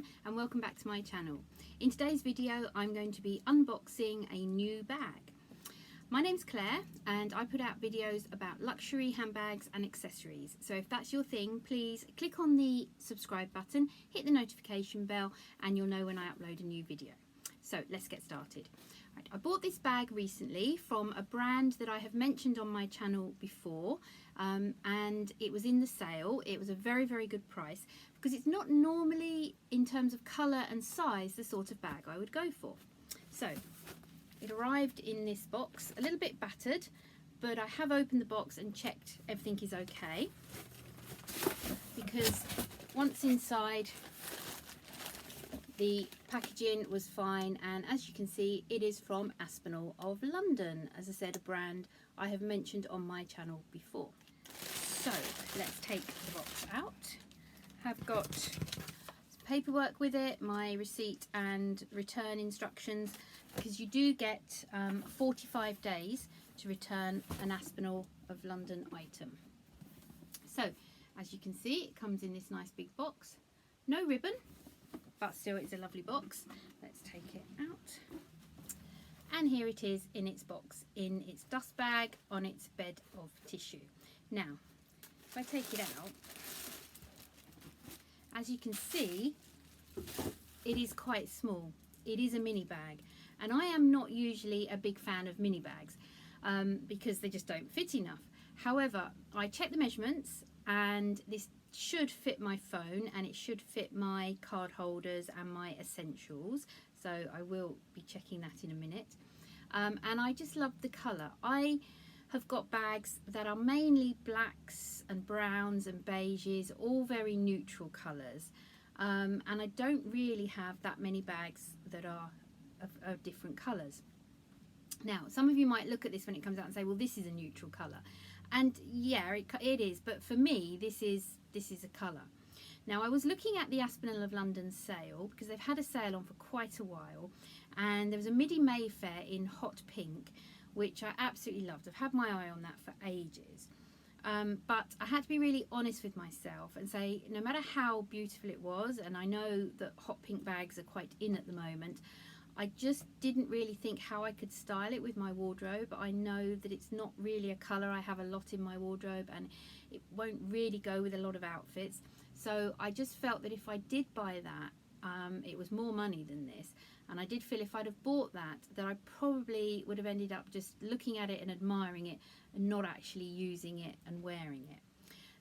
everyone, and welcome back to my channel. In today's video I'm going to be unboxing a new bag. My name's Claire and I put out videos about luxury handbags and accessories, so if that's your thing, please click on the subscribe button, hit the notification bell, and you'll know when I upload a new video. So let's get started. Right, I bought this bag recently from a brand that I have mentioned on my channel before, and it was in the sale. It was a very good price because it's not normally, in terms of colour and size, the sort of bag I would go for. So it arrived in this box, a little bit battered, but I have opened the box and checked everything is okay, because once inside, the packaging was fine, and as you can see, it is from Aspinal of London, as I said, a brand I have mentioned on my channel before. So let's take the box out. I've got some paperwork with it, my receipt and return instructions, because you do get 45 days to return an Aspinal of London item. So as you can see, it comes in this nice big box, no ribbon, but still it's a lovely box. Let's take it out, and here it is in its box, in its dust bag, on its bed of tissue. Now if I take it out, as you can see, it is quite small. It is a mini bag, and I am not usually a big fan of mini bags because they just don't fit enough. However, I checked the measurements and this should fit my phone, and it should fit my card holders and my essentials, so I will be checking that in a minute. And I just love the colour. I have got bags that are mainly blacks and browns and beiges, all very neutral colours, and I don't really have that many bags that are of different colours. Now some of you might look at this when it comes out and say, well, this is a neutral colour, and yeah, it is, but for me this is a colour. Now I was looking at the Aspinal of London sale, because they've had a sale on for quite a while, and there was a midi Mayfair in hot pink, which I absolutely loved. I've had my eye on that for ages, but I had to be really honest with myself and say, no matter how beautiful it was, and I know that hot pink bags are quite in at the moment, I just didn't really think how I could style it with my wardrobe. I know that it's not really a colour I have a lot in my wardrobe, and it won't really go with a lot of outfits. So I just felt that if I did buy that, it was more money than this, and I did feel if I'd have bought that I probably would have ended up just looking at it and admiring it and not actually using it and wearing it.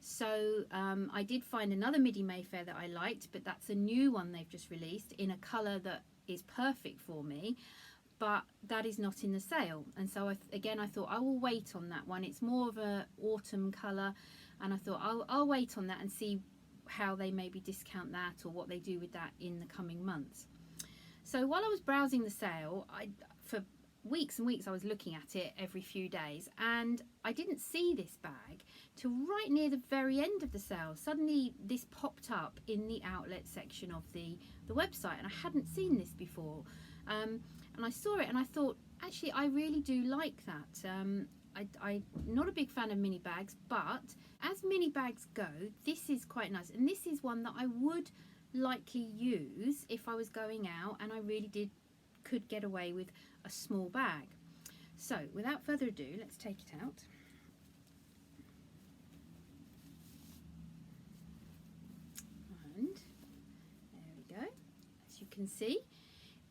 So I did find another midi Mayfair that I liked, but that's a new one they've just released in a colour that is perfect for me, but that is not in the sale. And so I thought I will wait on that one. It's more of a autumn colour, and I thought I'll wait on that and see how they maybe discount that or what they do with that in the coming months. So while I was browsing the sale, for weeks and weeks I was looking at it every few days, and I didn't see this bag till right near the very end of the sale. Suddenly this popped up in the outlet section of the website, and I hadn't seen this before, and I saw it and I thought, actually I really do like that. I'm not a big fan of mini bags, but as mini bags go, this is quite nice, and this is one that I would likely use if I was going out and I really could get away with a small bag. So without further ado, let's take it out. And there we go. As you can see,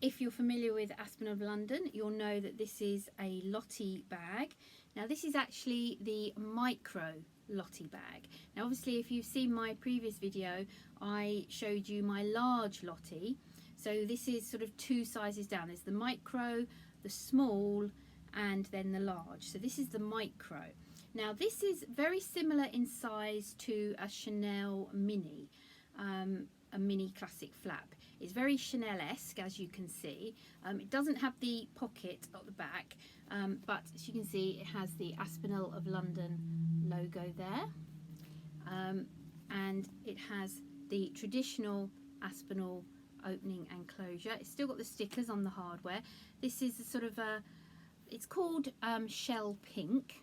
if you're familiar with Aspinal of London, you'll know that this is a Lottie bag. Now this is actually the Micro Lottie bag. Now obviously if you've seen my previous video, I showed you my large Lottie. So this is sort of two sizes down. There's the micro, the small, and then the large. So this is the micro. Now this is very similar in size to a Chanel mini, a mini classic flap. It's very Chanel-esque, as you can see. It doesn't have the pocket at the back, but as you can see, it has the Aspinal of London logo there, and it has the traditional Aspinal opening and closure. It's still got the stickers on the hardware. This is a sort of it's called shell pink,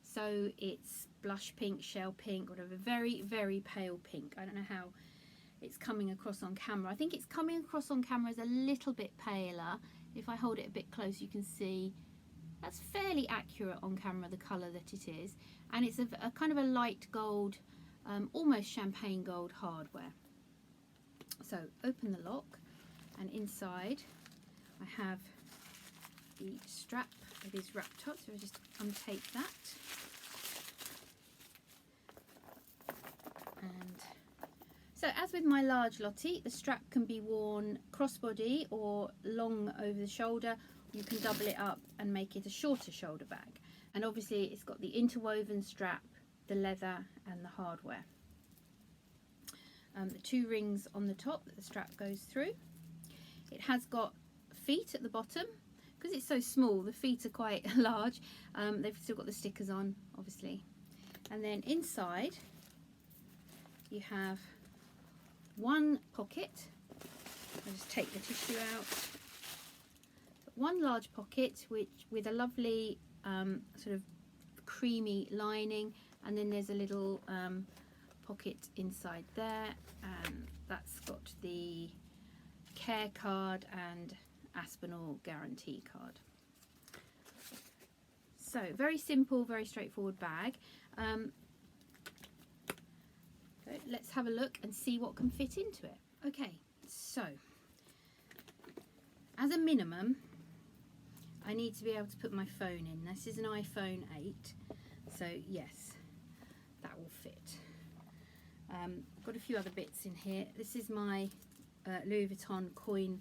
so it's blush pink, shell pink, whatever, very pale pink. I don't know how it's coming across on camera. I think it's coming across on camera as a little bit paler. If I hold it a bit close, you can see that's fairly accurate on camera, the colour that it is. And it's a kind of a light gold, almost champagne gold hardware. So open the lock, and inside I have the strap that is wrapped up. So I just untake that. And so as with my large Lottie, the strap can be worn crossbody or long over the shoulder. You can double it up and make it a shorter shoulder bag. And obviously it's got the interwoven strap, the leather and the hardware. The 2 rings on the top that the strap goes through. It has got feet at the bottom. Because it's so small, the feet are quite large. They've still got the stickers on, obviously. And then inside you have one pocket. I'll just take the tissue out. One large pocket with a lovely sort of creamy lining, and then there's a little pocket inside there, and that's got the care card and Aspinal guarantee card. So very simple, very straightforward bag. So let's have a look and see what can fit into it. Okay, so as a minimum, I need to be able to put my phone in. This is an iPhone 8, so yes, that will fit. I've got a few other bits in here. This is my Louis Vuitton coin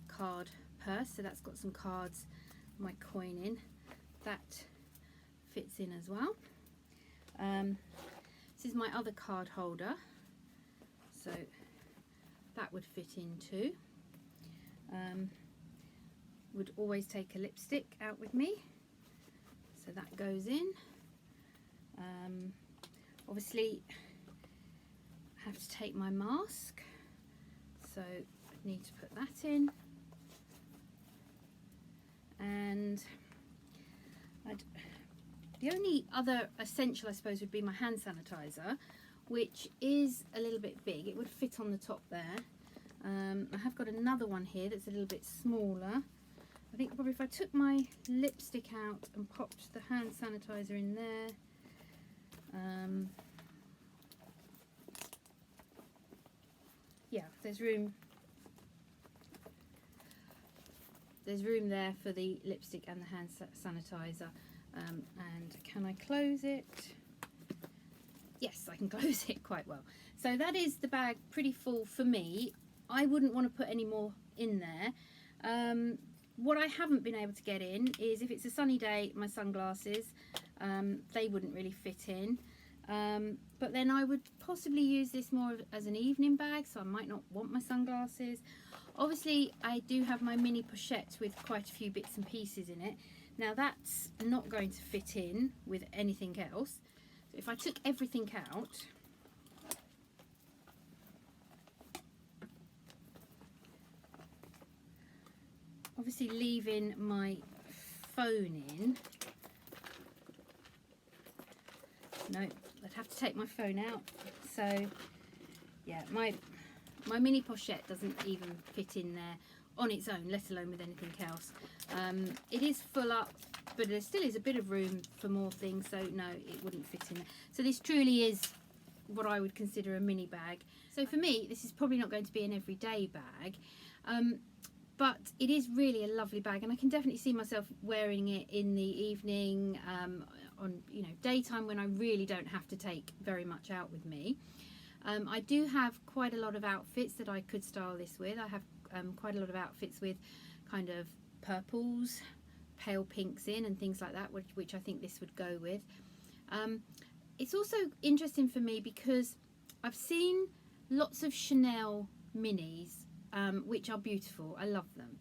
card purse, so that's got some cards, my coin in. That fits in as well. This is my other card holder, so that would fit in too. Would always take a lipstick out with me, so that goes in. Obviously I have to take my mask, so I need to put that in. And the only other essential, I suppose, would be my hand sanitizer, which is a little bit big. It would fit on the top there. I have got another one here that's a little bit smaller. I think probably if I took my lipstick out and popped the hand sanitizer in there, yeah, there's room there for the lipstick and the hand sanitizer. And can I close it? Yes, I can close it quite well. So that is the bag pretty full for me. I wouldn't want to put any more in there. What I haven't been able to get in is, if it's a sunny day, my sunglasses. They wouldn't really fit in. But then I would possibly use this more as an evening bag, so I might not want my sunglasses. Obviously I do have my mini pochette with quite a few bits and pieces in it. Now that's not going to fit in with anything else. So if I took everything out, obviously leaving my phone in, no, I'd have to take my phone out. So yeah, my mini pochette doesn't even fit in there on its own, let alone with anything else. It is full up, but there still is a bit of room for more things, so no, it wouldn't fit in there. So this truly is what I would consider a mini bag. So for me, this is probably not going to be an everyday bag, but it is really a lovely bag, and I can definitely see myself wearing it in the evening, on daytime, when I really don't have to take very much out with me. I do have quite a lot of outfits that I could style this with. I have quite a lot of outfits with kind of purples, pale pinks in, and things like that, which I think this would go with. It's also interesting for me because I've seen lots of Chanel minis, which are beautiful. I love them,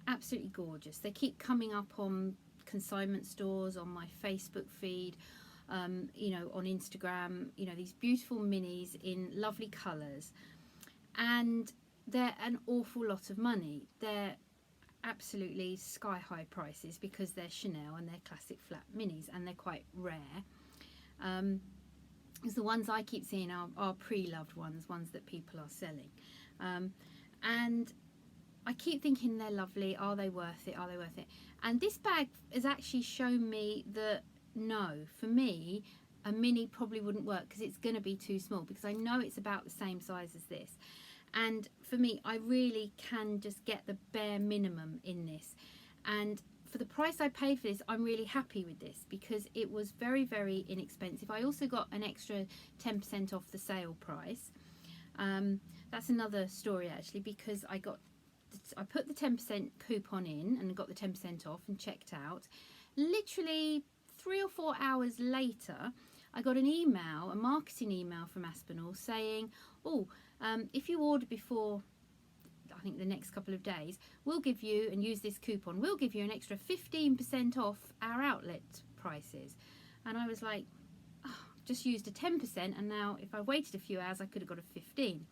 absolutely gorgeous. They keep coming up on consignment stores, on my Facebook feed, on Instagram, these beautiful minis in lovely colours, and they're an awful lot of money. They're absolutely sky high prices because they're Chanel and they're classic flat minis, and they're quite rare. because the ones I keep seeing are pre-loved ones that people are selling. And I keep thinking they're lovely. Are they worth it? Are they worth it? And this bag has actually shown me that no, for me, a mini probably wouldn't work because it's going to be too small, because I know it's about the same size as this. And for me, I really can just get the bare minimum in this. And for the price I paid for this, I'm really happy with this because it was very, very inexpensive. I also got an extra 10% off the sale price. That's another story actually, because I put the 10% coupon in and got the 10% off and checked out. Literally 3 or 4 hours later, I got an email, a marketing email from Aspinal saying, oh, if you order before, I think the next couple of days, we'll give you, and use this coupon, we'll give you an extra 15% off our outlet prices. And I was like, oh, just used a 10%, and now if I waited a few hours I could have got a 15.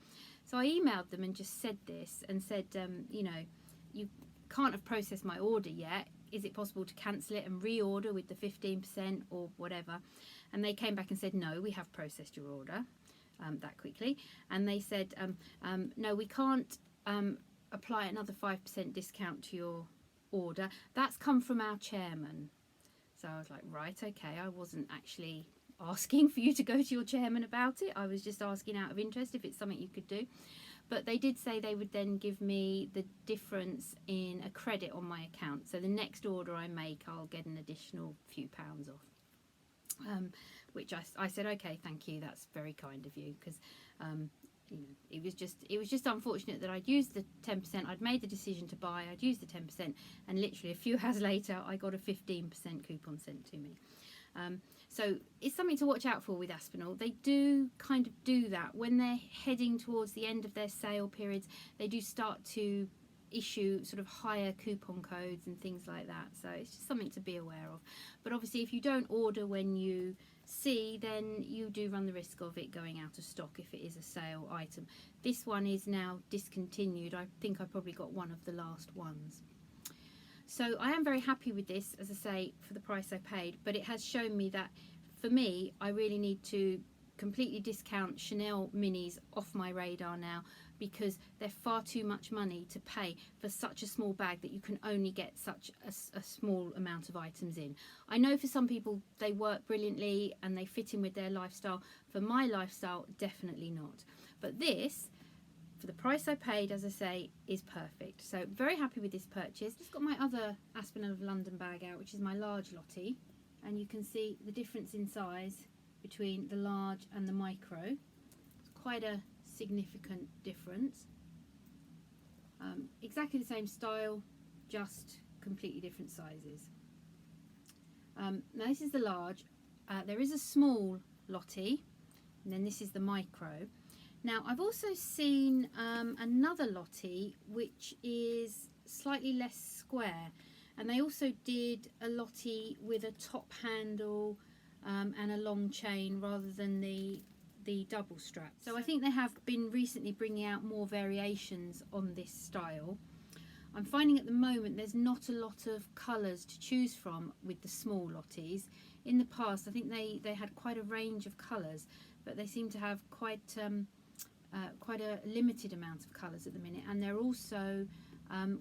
So I emailed them and just said this, and said, you know, you can't have processed my order yet. Is it possible to cancel it and reorder with the 15% or whatever? And they came back and said, no, we have processed your order that quickly. And they said, no, we can't apply another 5% discount to your order. That's come from our chairman. So I was like, right, okay, I wasn't actually asking for you to go to your chairman about it. I was just asking out of interest if it's something you could do. But they did say they would then give me the difference in a credit on my account. So the next order I make, I'll get an additional few pounds off. Which I said, okay, thank you, that's very kind of you, because you know, it was just unfortunate that I'd used the 10%. I'd made the decision to buy, I'd used the 10%, and literally a few hours later I got a 15% coupon sent to me. So it's something to watch out for with Aspinal. They do kind of do that when they're heading towards the end of their sale periods. They do start to issue sort of higher coupon codes and things like that. So it's just something to be aware of. But obviously if you don't order when you see, then you do run the risk of it going out of stock if it is a sale item. This one is now discontinued. I think I probably got one of the last ones. So I am very happy with this, as I say, for the price I paid, but it has shown me that for me, I really need to completely discount Chanel minis off my radar now, because they're far too much money to pay for such a small bag that you can only get such a small amount of items in. I know for some people they work brilliantly and they fit in with their lifestyle. For my lifestyle, definitely not. But this, for the price I paid, as I say, is perfect. So very happy with this purchase. Just got my other Aspinal of London bag out, which is my large Lottie, and you can see the difference in size between the large and the micro. It's quite a significant difference. Exactly the same style, just completely different sizes. Now this is the large. There is a small Lottie, and then this is the micro. Now I've also seen another Lottie which is slightly less square, and they also did a Lottie with a top handle and a long chain rather than the double strap. So I think they have been recently bringing out more variations on this style. I'm finding at the moment there's not a lot of colours to choose from with the small Lotties. In the past I think they had quite a range of colours, but they seem to have quite a limited amount of colours at the minute, and they're also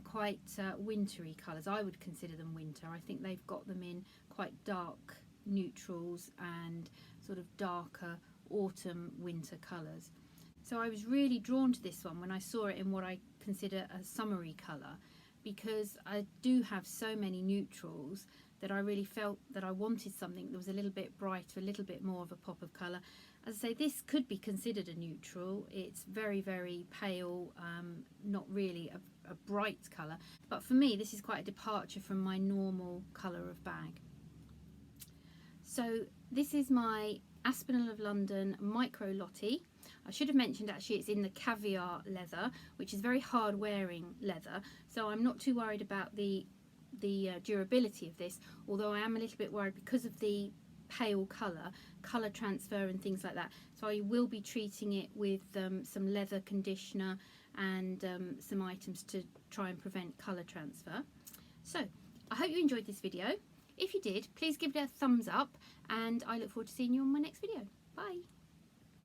quite wintry colours. I would consider them winter. I think they've got them in quite dark neutrals and sort of darker autumn winter colours. So I was really drawn to this one when I saw it in what I consider a summery colour, because I do have so many neutrals that I really felt that I wanted something that was a little bit brighter, a little bit more of a pop of colour. As I say, this could be considered a neutral. It's very, very pale, not really a bright colour. But for me, this is quite a departure from my normal colour of bag. So this is my Aspinal of London Micro Lottie. I should have mentioned actually it's in the caviar leather, which is very hard wearing leather. So I'm not too worried about the durability of this, although I am a little bit worried because of the pale colour transfer and things like that. So I will be treating it with some leather conditioner and some items to try and prevent colour transfer. So I hope you enjoyed this video. If you did, please give it a thumbs up, and I look forward to seeing you on my next video. Bye.